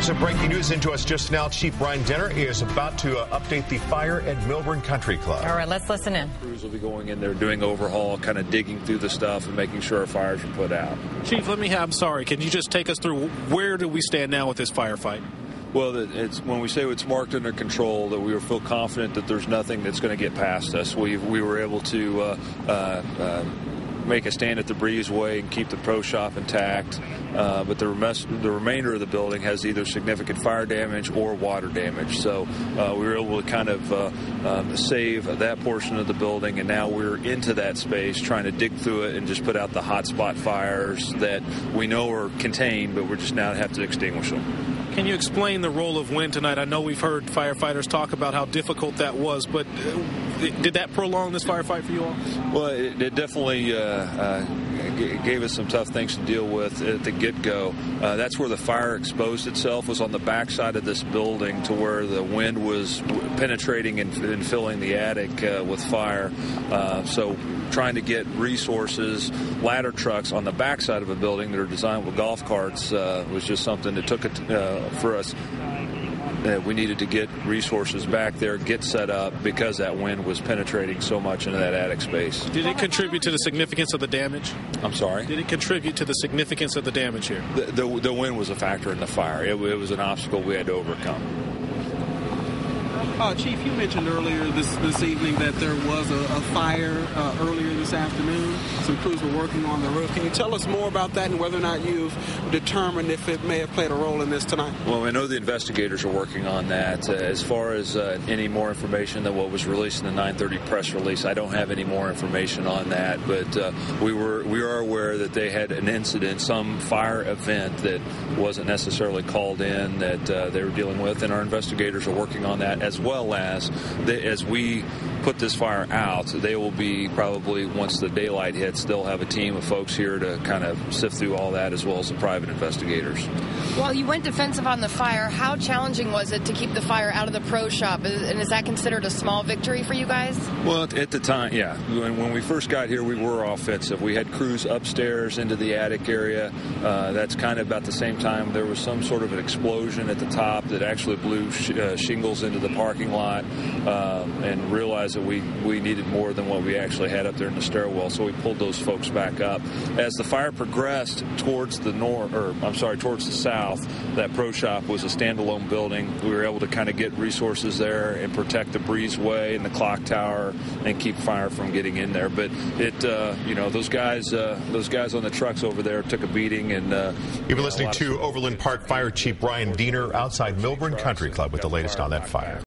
Some breaking news into us just now. Chief Bryan Dehner is about to update the fire at Milburn Country Club. All right, let's listen in. Crews will be going in there doing overhaul, kind of digging through the stuff and making sure our fires are put out. Chief, I'm sorry. Can you just take us through where do we stand now with this firefight? Well, it's when we say it's marked under control, that we feel confident that there's nothing that's going to get past us. We were able to make a stand at the breezeway and keep the pro shop intact, but the remainder of the building has either significant fire damage or water damage. So we were able to kind of save that portion of the building, and now we're into that space trying to dig through it and just put out the hotspot fires that we know are contained, but we're just now have to extinguish them. Can you explain the role of wind tonight? I know we've heard firefighters talk about how difficult that was, but did that prolong this firefight for you all? Well, it definitely gave us some tough things to deal with at the get-go. That's where the fire exposed itself, was on the backside of this building, to where the wind was penetrating and filling the attic with fire. So trying to get resources, ladder trucks on the backside of a building that are designed with golf carts was just something that took it for us. We needed to get resources back there, get set up, because that wind was penetrating so much into that attic space. Did it contribute to the significance of the damage? I'm sorry? Did it contribute to the significance of the damage here? The wind was a factor in the fire. It was an obstacle we had to overcome. Chief, you mentioned earlier this evening that there was a fire earlier this afternoon. Some crews were working on the roof. Can you tell us more about that and whether or not you've determined if it may have played a role in this tonight? Well, I know the investigators are working on that. As far as any more information than what was released in the 9:30 press release, I don't have any more information on that. But we are aware that they had an incident, some fire event that wasn't necessarily called in, that they were dealing with, and our investigators are working on that, as well as we put this fire out. They will be probably, once the daylight hits, they'll have a team of folks here to kind of sift through all that, as well as the private investigators. While you went defensive on the fire, how challenging was it to keep the fire out of the pro shop? And is that considered a small victory for you guys? Well, at the time, yeah. When we first got here, we were offensive. We had crews upstairs into the attic area. That's kind of about the same time there was some sort of an explosion at the top that actually blew shingles into the parking lot, and realized that we needed more than what we actually had up there in the stairwell, so we pulled those folks back up. As the fire progressed towards the towards the south, that pro shop was a standalone building. We were able to kind of get resources there and protect the breezeway and the clock tower and keep fire from getting in there. But those guys on the trucks over there took a beating. And you've been listening to Overland Park Fire Chief Bryan Dehner outside Milburn Country Club with the latest on that fire.